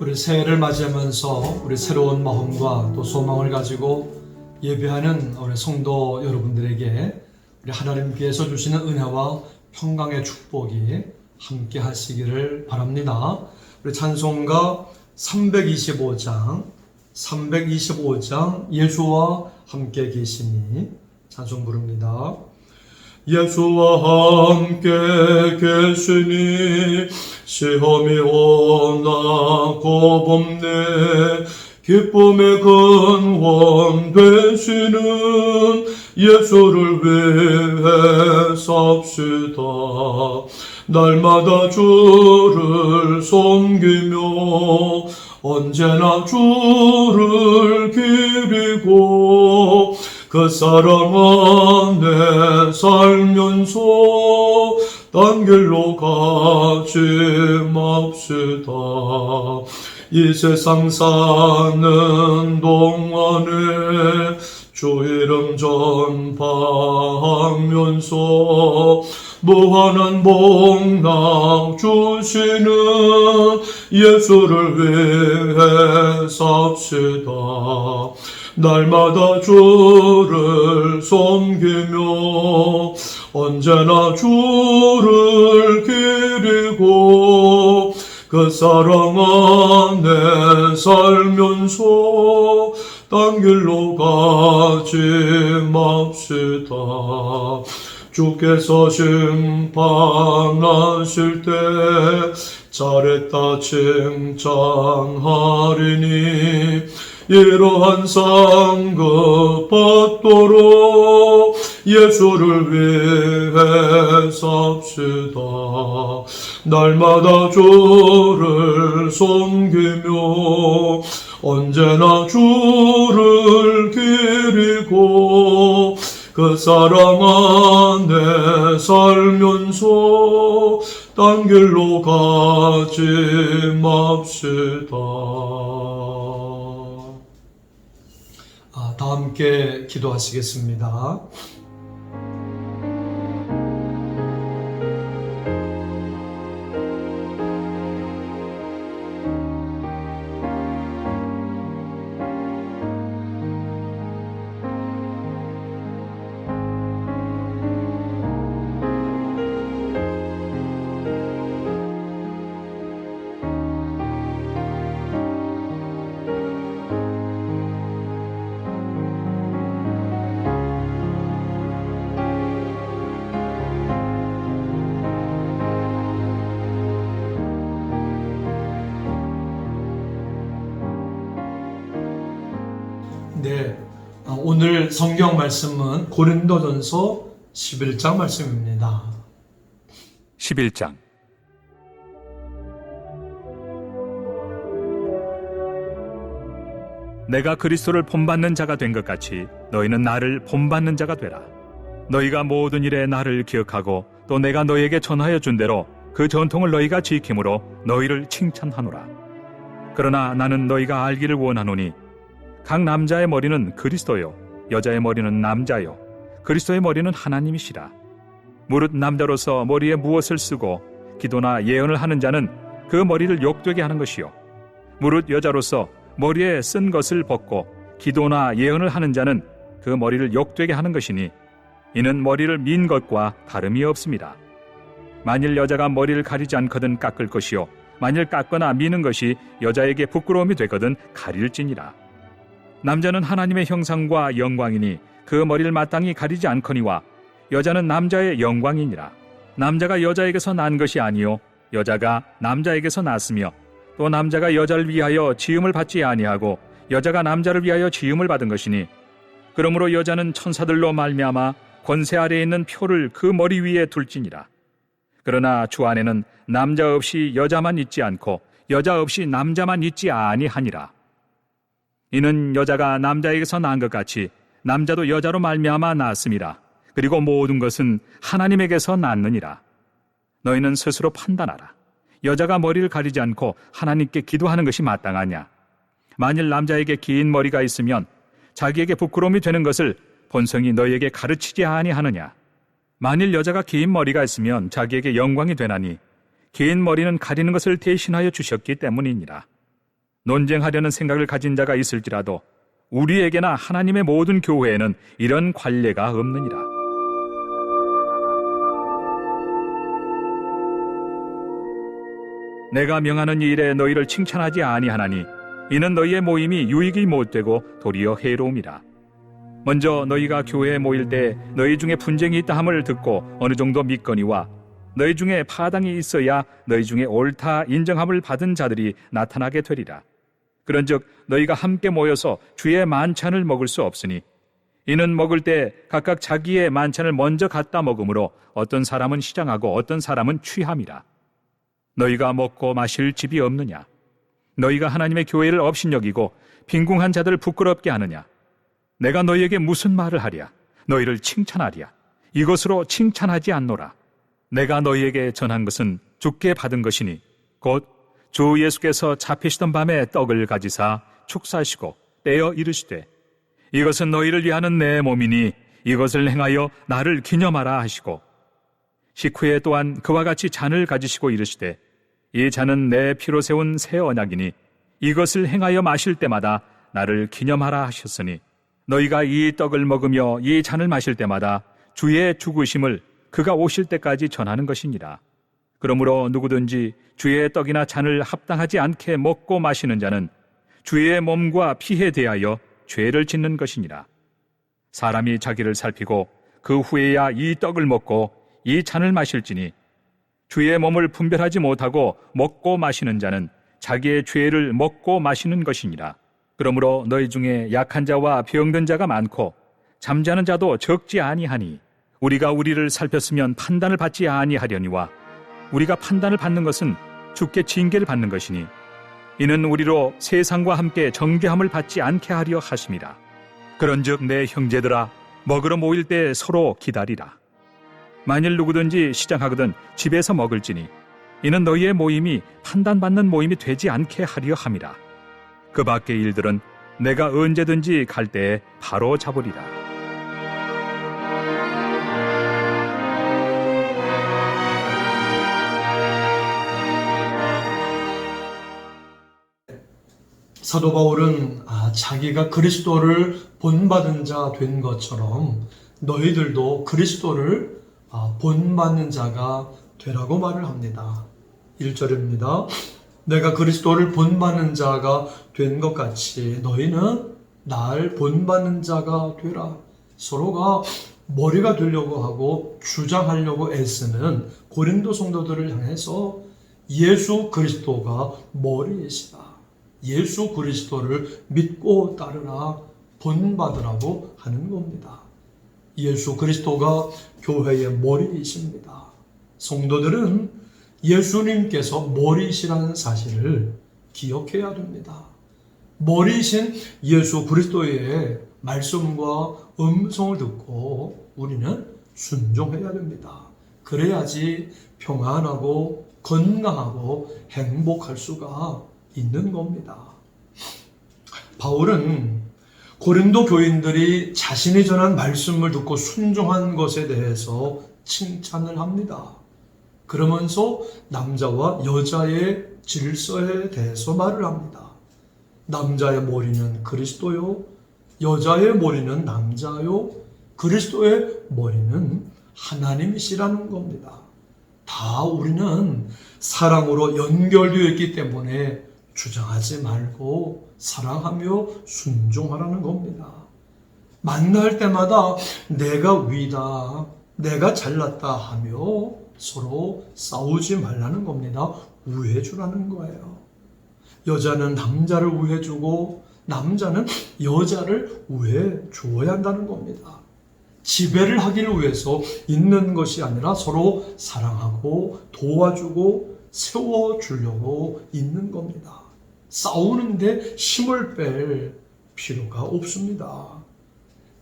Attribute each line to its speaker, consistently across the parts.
Speaker 1: 우리 새해를 맞이하면서 우리 새로운 마음과 또 소망을 가지고 예배하는 우리 성도 여러분들에게 우리 하나님께서 주시는 은혜와 평강의 축복이 함께 하시기를 바랍니다. 우리 찬송가 325장 예수와 함께 계시니 찬송 부릅니다. 예수와 함께 계시니 시험이 오나 겁없네. 기쁨의 근원 되시는 예수를 위해 삽시다. 날마다 주를 섬기며 언제나 주를 기리고 그 사랑 안에 살면서 딴 길로 가지 맙시다. 이 세상 사는 동안에 주 이름 전파하면서 무한한 복락 주시는 예수를 위해 삽시다. 날마다 주를 섬기며 언제나 주를 기리고 그 사랑 안에 살면서 딴 길로 가지 맙시다. 주께서 심판하실 때 잘했다 칭찬하리니 이러한 상급 받도록 예수를 위해 삽시다. 날마다 주를 섬기며 언제나 주를 기리고 그 사랑 안에 살면서 딴 길로 가지 맙시다. 다 함께 기도하시겠습니다. 네, 오늘 성경 말씀은 고린도전서 11장 말씀입니다.
Speaker 2: 11장 내가 그리스도를 본받는 자가 된 것 같이 너희는 나를 본받는 자가 되라. 너희가 모든 일에 나를 기억하고 또 내가 너희에게 전하여 준 대로 그 전통을 너희가 지킴으로 너희를 칭찬하노라. 그러나 나는 너희가 알기를 원하노니 각 남자의 머리는 그리스도요 여자의 머리는 남자요 그리스도의 머리는 하나님이시라. 무릇 남자로서 머리에 무엇을 쓰고 기도나 예언을 하는 자는 그 머리를 욕되게 하는 것이요 무릇 여자로서 머리에 쓴 것을 벗고 기도나 예언을 하는 자는 그 머리를 욕되게 하는 것이니 이는 머리를 민 것과 다름이 없습니다. 만일 여자가 머리를 가리지 않거든 깎을 것이요 만일 깎거나 미는 것이 여자에게 부끄러움이 되거든 가릴지니라. 남자는 하나님의 형상과 영광이니 그 머리를 마땅히 가리지 않거니와 여자는 남자의 영광이니라. 남자가 여자에게서 난 것이 아니요 여자가 남자에게서 났으며 또 남자가 여자를 위하여 지음을 받지 아니하고 여자가 남자를 위하여 지음을 받은 것이니 그러므로 여자는 천사들로 말미암아 권세 아래에 있는 표를 그 머리 위에 둘지니라. 그러나 주 안에는 남자 없이 여자만 있지 않고 여자 없이 남자만 있지 아니하니라. 이는 여자가 남자에게서 난 것 같이 남자도 여자로 말미암아 낳았음이라. 그리고 모든 것은 하나님에게서 났느니라. 너희는 스스로 판단하라. 여자가 머리를 가리지 않고 하나님께 기도하는 것이 마땅하냐? 만일 남자에게 긴 머리가 있으면 자기에게 부끄러움이 되는 것을 본성이 너희에게 가르치지 아니하느냐? 만일 여자가 긴 머리가 있으면 자기에게 영광이 되나니 긴 머리는 가리는 것을 대신하여 주셨기 때문이니라. 논쟁하려는 생각을 가진 자가 있을지라도 우리에게나 하나님의 모든 교회에는 이런 관례가 없느니라. 내가 명하는 이 일에 너희를 칭찬하지 아니하나니 이는 너희의 모임이 유익이 못되고 도리어 해로움이라. 먼저 너희가 교회에 모일 때 너희 중에 분쟁이 있다 함을 듣고 어느 정도 믿거니와 너희 중에 파당이 있어야 너희 중에 옳다 인정함을 받은 자들이 나타나게 되리라. 그런즉 너희가 함께 모여서 주의 만찬을 먹을 수 없으니 이는 먹을 때 각각 자기의 만찬을 먼저 갖다 먹으므로 어떤 사람은 시장하고 어떤 사람은 취함이라. 너희가 먹고 마실 집이 없느냐? 너희가 하나님의 교회를 업신여기고 빈궁한 자들을 부끄럽게 하느냐? 내가 너희에게 무슨 말을 하랴? 너희를 칭찬하랴? 이것으로 칭찬하지 않노라. 내가 너희에게 전한 것은 주께 받은 것이니 곧 주 예수께서 잡히시던 밤에 떡을 가지사 축사하시고 떼어 이르시되 이것은 너희를 위하는 내 몸이니 이것을 행하여 나를 기념하라 하시고 식후에 또한 그와 같이 잔을 가지시고 이르시되 이 잔은 내 피로 세운 새 언약이니 이것을 행하여 마실 때마다 나를 기념하라 하셨으니 너희가 이 떡을 먹으며 이 잔을 마실 때마다 주의 죽으심을 그가 오실 때까지 전하는 것이니라. 그러므로 누구든지 주의 떡이나 잔을 합당하지 않게 먹고 마시는 자는 주의 몸과 피에 대하여 죄를 짓는 것이니라. 사람이 자기를 살피고 그 후에야 이 떡을 먹고 이 잔을 마실지니 주의 몸을 분별하지 못하고 먹고 마시는 자는 자기의 죄를 먹고 마시는 것이니라. 그러므로 너희 중에 약한 자와 병든 자가 많고 잠자는 자도 적지 아니하니 우리가 우리를 살폈으면 판단을 받지 아니하려니와 우리가 판단을 받는 것은 주께 징계를 받는 것이니 이는 우리로 세상과 함께 정죄함을 받지 않게 하려 하심이라. 그런즉 내 형제들아 먹으러 모일 때 서로 기다리라. 만일 누구든지 시장하거든 집에서 먹을지니 이는 너희의 모임이 판단받는 모임이 되지 않게 하려 함이라. 그 밖의 일들은 내가 언제든지 갈 때에 바로 잡으리라.
Speaker 1: 사도 바울은 자기가 그리스도를 본받은 자 된 것처럼 너희들도 그리스도를 본받는 자가 되라고 말을 합니다. 1절입니다. 내가 그리스도를 본받는 자가 된 것 같이 너희는 날 본받는 자가 되라. 서로가 머리가 되려고 하고 주장하려고 애쓰는 고린도 성도들을 향해서 예수 그리스도가 머리이시다. 예수 그리스도를 믿고 따르라, 본받으라고 하는 겁니다. 예수 그리스도가 교회의 머리이십니다. 성도들은 예수님께서 머리이시라는 사실을 기억해야 됩니다. 머리이신 예수 그리스도의 말씀과 음성을 듣고 우리는 순종해야 됩니다. 그래야지 평안하고 건강하고 행복할 수가 있는 겁니다. 바울은 고린도 교인들이 자신이 전한 말씀을 듣고 순종한 것에 대해서 칭찬을 합니다. 그러면서 남자와 여자의 질서에 대해서 말을 합니다. 남자의 머리는 그리스도요, 여자의 머리는 남자요, 그리스도의 머리는 하나님이시라는 겁니다. 다 우리는 사랑으로 연결되어 있기 때문에 주장하지 말고 사랑하며 순종하라는 겁니다. 만날 때마다 내가 위다, 내가 잘났다 하며 서로 싸우지 말라는 겁니다. 우애해주라는 거예요. 여자는 남자를 우애해주고 남자는 여자를 우애해주어야 한다는 겁니다. 지배를 하기를 위해서 있는 것이 아니라 서로 사랑하고 도와주고 세워주려고 있는 겁니다. 싸우는데 힘을 뺄 필요가 없습니다.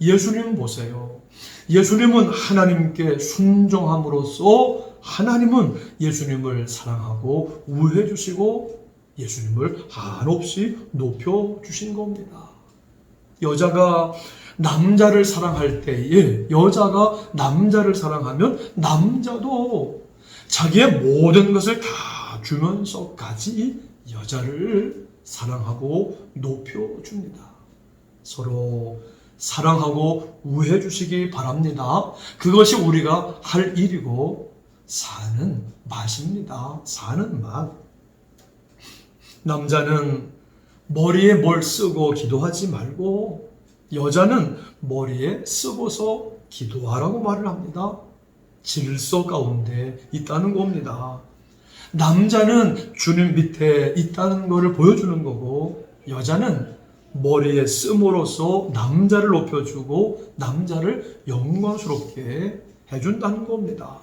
Speaker 1: 예수님 보세요. 예수님은 하나님께 순종함으로써 하나님은 예수님을 사랑하고 우애해 주시고 예수님을 한없이 높여주신 겁니다. 여자가 남자를 사랑할 때에 여자가 남자를 사랑하면 남자도 자기의 모든 것을 다 주면서까지 여자를 사랑하고 높여줍니다. 서로 사랑하고 우애해 주시기 바랍니다. 그것이 우리가 할 일이고 사는 맛입니다. 사는 맛. 남자는 머리에 뭘 쓰고 기도하지 말고 여자는 머리에 쓰고서 기도하라고 말을 합니다. 질서 가운데 있다는 겁니다. 남자는 주님 밑에 있다는 것을 보여주는 거고 여자는 머리에 씀으로써 남자를 높여주고 남자를 영광스럽게 해준다는 겁니다.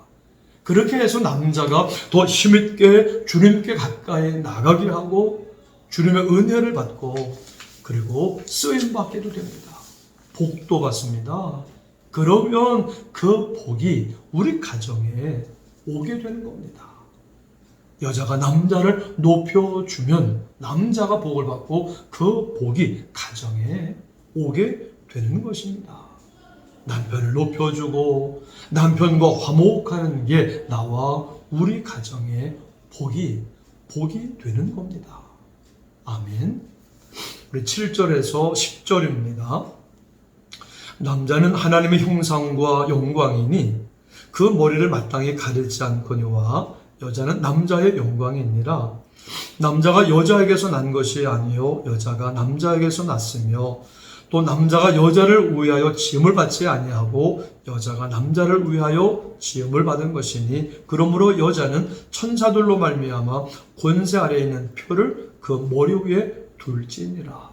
Speaker 1: 그렇게 해서 남자가 더 힘있게 주님께 가까이 나가게 하고 주님의 은혜를 받고 그리고 쓰임받게도 됩니다. 복도 받습니다. 그러면 그 복이 우리 가정에 오게 되는 겁니다. 여자가 남자를 높여주면 남자가 복을 받고 그 복이 가정에 오게 되는 것입니다. 남편을 높여주고 남편과 화목하는 게 나와 우리 가정의 복이 되는 겁니다. 아멘. 우리 7절에서 10절입니다. 남자는 하나님의 형상과 영광이니 그 머리를 마땅히 가리지 않거니와 여자는 남자의 영광이니라. 남자가 여자에게서 난 것이 아니요 여자가 남자에게서 났으며 또 남자가 여자를 위하여 지음을 받지 아니하고 여자가 남자를 위하여 지음을 받은 것이니 그러므로 여자는 천사들로 말미암아 권세 아래에 있는 표를 그 머리 위에 둘지니라.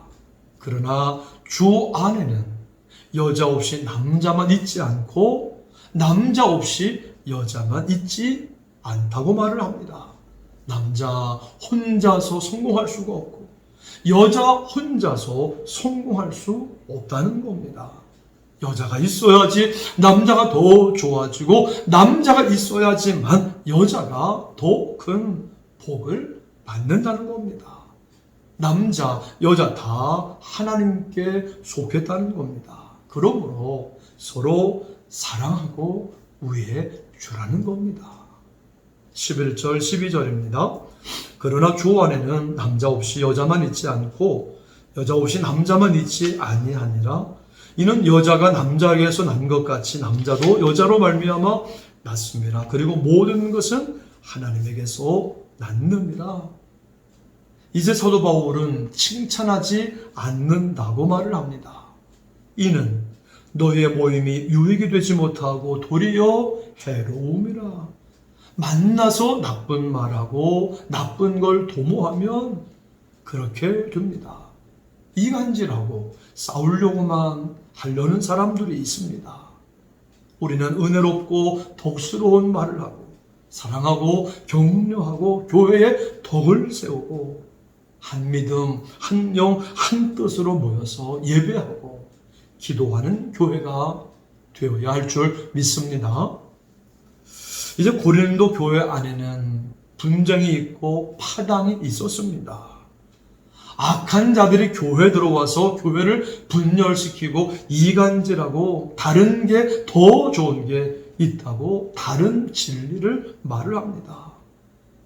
Speaker 1: 그러나 주 안에는 여자 없이 남자만 있지 않고 남자 없이 여자만 있지 않다고 말을 합니다. 남자 혼자서 성공할 수가 없고 여자 혼자서 성공할 수 없다는 겁니다. 여자가 있어야지 남자가 더 좋아지고 남자가 있어야지만 여자가 더 큰 복을 받는다는 겁니다. 남자, 여자 다 하나님께 속했다는 겁니다. 그러므로 서로 사랑하고 우애해 주라는 겁니다. 11절, 12절입니다. 그러나 주 안에는 남자 없이 여자만 있지 않고 여자 없이 남자만 있지 아니하니라. 이는 여자가 남자에게서 난 것 같이 남자도 여자로 말미암아 났습니다. 그리고 모든 것은 하나님에게서 났느니라. 이제 사도 바울은 칭찬하지 않는다고 말을 합니다. 이는 너희의 모임이 유익이 되지 못하고 도리어 해로움이라. 만나서 나쁜 말하고 나쁜 걸 도모하면 그렇게 됩니다. 이간질하고 싸우려고만 하려는 사람들이 있습니다. 우리는 은혜롭고 덕스러운 말을 하고 사랑하고 격려하고 교회에 덕을 세우고 한 믿음, 한 영, 한 뜻으로 모여서 예배하고 기도하는 교회가 되어야 할 줄 믿습니다. 이제 고린도 교회 안에는 분쟁이 있고 파당이 있었습니다. 악한 자들이 교회에 들어와서 교회를 분열시키고 이간질하고 다른 게 더 좋은 게 있다고 다른 진리를 말을 합니다.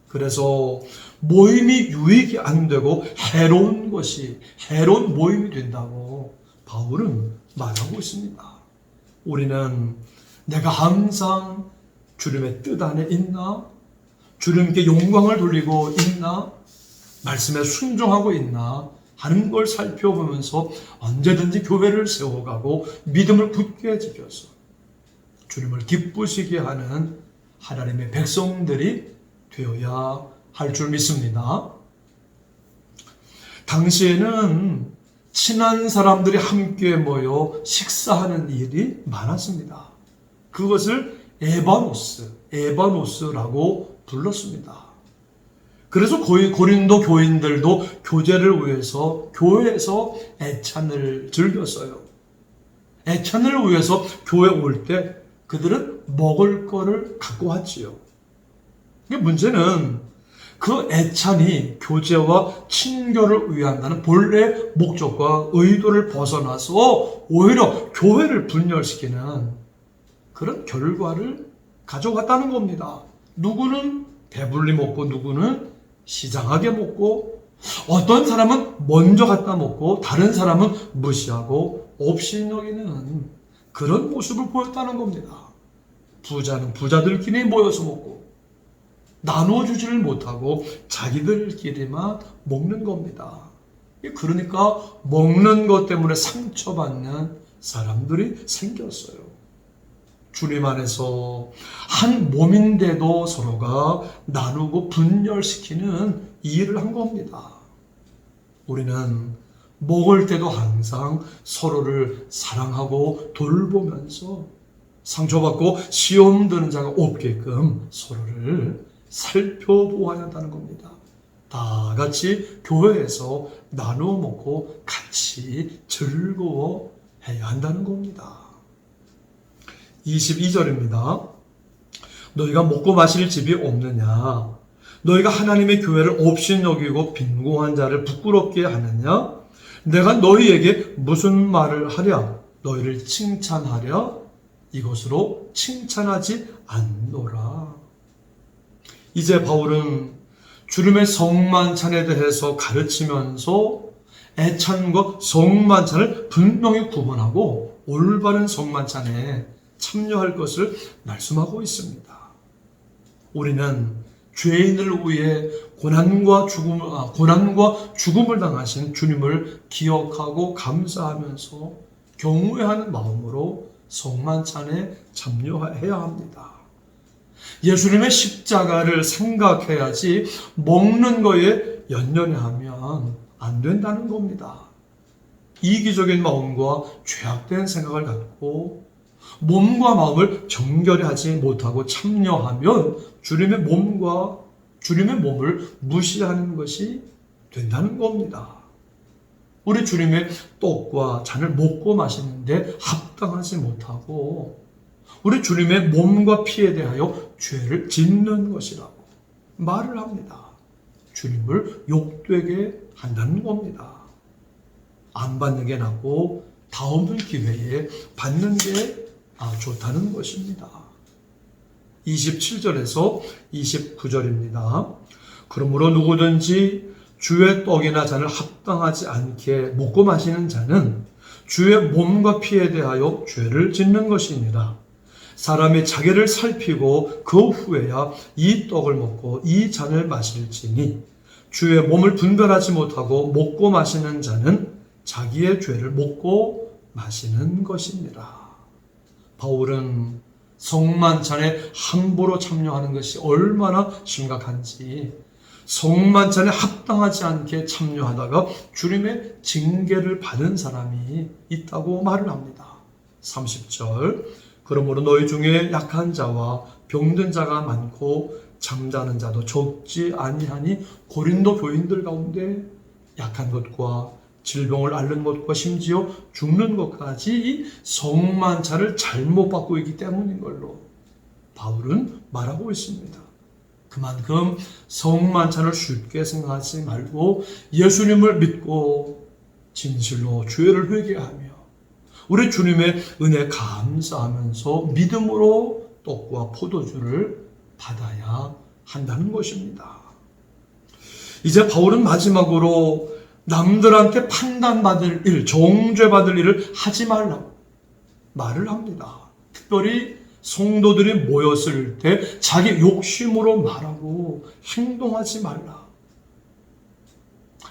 Speaker 1: 그래서 모임이 유익이 안 되고 해로운 것이 해로운 모임이 된다고 바울은 말하고 있습니다. 우리는 내가 항상 주님의 뜻 안에 있나? 주님께 영광을 돌리고 있나? 말씀에 순종하고 있나? 하는 걸 살펴보면서 언제든지 교회를 세워가고 믿음을 굳게 지켜서 주님을 기쁘시게 하는 하나님의 백성들이 되어야 할 줄 믿습니다. 당시에는 친한 사람들이 함께 모여 식사하는 일이 많았습니다. 그것을 에바노스라고 불렀습니다. 그래서 고린도 교인들도 교제를 위해서 교회에서 애찬을 즐겼어요. 애찬을 위해서 교회 올 때 그들은 먹을 거를 갖고 왔지요. 문제는 그 애찬이 교제와 친교를 위한다는 본래 목적과 의도를 벗어나서 오히려 교회를 분열시키는 그런 결과를 가져왔다는 겁니다. 누구는 배불리 먹고 누구는 시장하게 먹고 어떤 사람은 먼저 갖다 먹고 다른 사람은 무시하고 없이 여기는 그런 모습을 보였다는 겁니다. 부자는 부자들끼리 모여서 먹고 나눠주지를 못하고 자기들끼리만 먹는 겁니다. 그러니까 먹는 것 때문에 상처받는 사람들이 생겼어요. 주님 안에서 한 몸인데도 서로가 나누고 분열시키는 일을 한 겁니다. 우리는 먹을 때도 항상 서로를 사랑하고 돌보면서 상처받고 시험 드는 자가 없게끔 서로를 살펴보아야 한다는 겁니다. 다 같이 교회에서 나누어 먹고 같이 즐거워해야 한다는 겁니다. 22절입니다. 너희가 먹고 마실 집이 없느냐? 너희가 하나님의 교회를 없이 여기고 빈곤한 자를 부끄럽게 하느냐? 내가 너희에게 무슨 말을 하랴? 너희를 칭찬하랴? 이것으로 칭찬하지 않노라. 이제 바울은 주님의 성만찬에 대해서 가르치면서 애찬과 성만찬을 분명히 구분하고 올바른 성만찬에 참여할 것을 말씀하고 있습니다. 우리는 죄인을 위해 고난과 죽음을 당하신 주님을 기억하고 감사하면서 경외하는 마음으로 성만찬에 참여해야 합니다. 예수님의 십자가를 생각해야지 먹는 거에 연연해 하면 안 된다는 겁니다. 이기적인 마음과 죄악된 생각을 갖고 몸과 마음을 정결히 하지 못하고 참여하면 주님의 몸을 무시하는 것이 된다는 겁니다. 우리 주님의 떡과 잔을 먹고 마시는데 합당하지 못하고 우리 주님의 몸과 피에 대하여 죄를 짓는 것이라고 말을 합니다. 주님을 욕되게 한다는 겁니다. 안 받는 게 낫고 다음 기회에 받는 게 좋다는 것입니다. 27절에서 29절입니다. 그러므로 누구든지 주의 떡이나 잔을 합당하지 않게 먹고 마시는 자는 주의 몸과 피에 대하여 죄를 짓는 것이니라. 사람이 자기를 살피고 그 후에야 이 떡을 먹고 이 잔을 마실지니 주의 몸을 분별하지 못하고 먹고 마시는 자는 자기의 죄를 먹고 마시는 것이니라. 바울은 성만찬에 함부로 참여하는 것이 얼마나 심각한지 성만찬에 합당하지 않게 참여하다가 주님의 징계를 받은 사람이 있다고 말을 합니다. 30절 그러므로 너희 중에 약한 자와 병든 자가 많고 잠자는 자도 적지 아니하니 고린도 교인들 가운데 약한 것과 질병을 앓는 것과 심지어 죽는 것까지 성만찬을 잘못 받고 있기 때문인 걸로 바울은 말하고 있습니다. 그만큼 성만찬을 쉽게 생각하지 말고 예수님을 믿고 진실로 죄를 회개하며 우리 주님의 은혜 감사하면서 믿음으로 떡과 포도주를 받아야 한다는 것입니다. 이제 바울은 마지막으로 남들한테 판단받을 일, 정죄받을 일을 하지 말라고 말을 합니다. 특별히 성도들이 모였을 때 자기 욕심으로 말하고 행동하지 말라.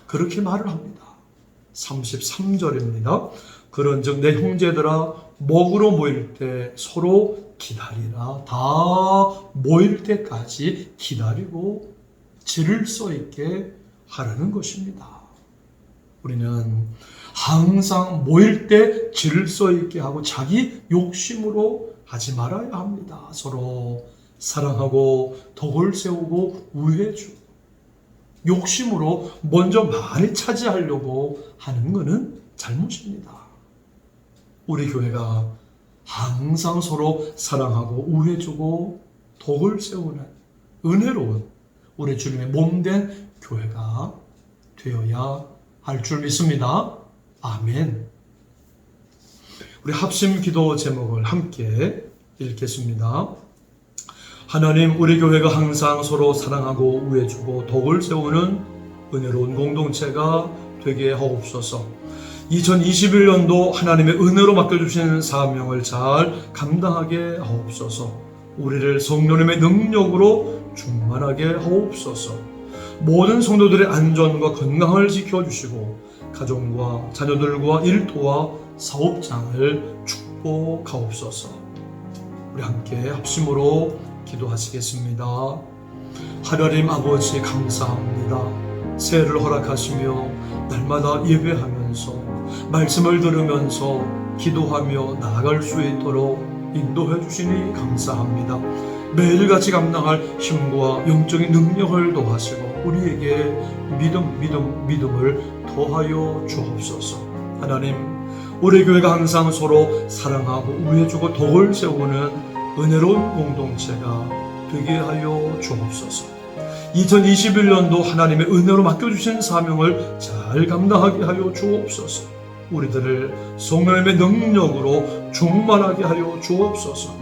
Speaker 1: 그렇게 말을 합니다. 33절입니다. 그런즉 내 형제들아 먹으러 모일 때 서로 기다리라. 다 모일 때까지 기다리고 질서 있게 하라는 것입니다. 우리는 항상 모일 때 질서 있게 하고 자기 욕심으로 하지 말아야 합니다. 서로 사랑하고 덕을 세우고 우애해주고 욕심으로 먼저 많이 차지하려고 하는 것은 잘못입니다. 우리 교회가 항상 서로 사랑하고 우애해주고 덕을 세우는 은혜로운 우리 주님의 몸된 교회가 되어야 할 줄 믿습니다. 아멘. 우리 합심 기도 제목을 함께 읽겠습니다. 하나님, 우리 교회가 항상 서로 사랑하고 우애해주고 덕을 세우는 은혜로운 공동체가 되게 하옵소서. 2021년도 하나님의 은혜로 맡겨주신 사명을 잘 감당하게 하옵소서. 우리를 성령님의 능력으로 충만하게 하옵소서. 모든 성도들의 안전과 건강을 지켜주시고 가정과 자녀들과 일터와 사업장을 축복하옵소서. 우리 함께 합심으로 기도하시겠습니다. 하나님 아버지 감사합니다. 새해를 허락하시며 날마다 예배하면서 말씀을 들으면서 기도하며 나아갈 수 있도록 인도해 주시니 감사합니다. 매일같이 감당할 힘과 영적인 능력을 더하시고 우리에게 믿음을 더하여 주옵소서. 하나님, 우리 교회가 항상 서로 사랑하고 우애해주고 덕을 세우는 은혜로운 공동체가 되게 하여 주옵소서. 2021년도 하나님의 은혜로 맡겨주신 사명을 잘 감당하게 하여 주옵소서. 우리들을 성령님의 능력으로 충만하게 하여 주옵소서.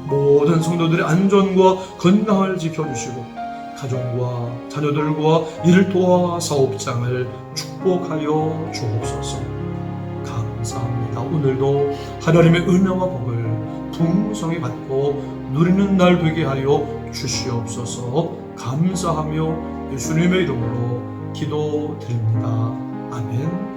Speaker 1: 모든 성도들의 안전과 건강을 지켜주시고 가정과 자녀들과 일터와 사업장을 축복하여 주옵소서. 감사합니다. 오늘도 하나님의 은혜와 복을 풍성히 받고 누리는 날 되게 하여 주시옵소서. 감사하며 예수님의 이름으로 기도드립니다. 아멘.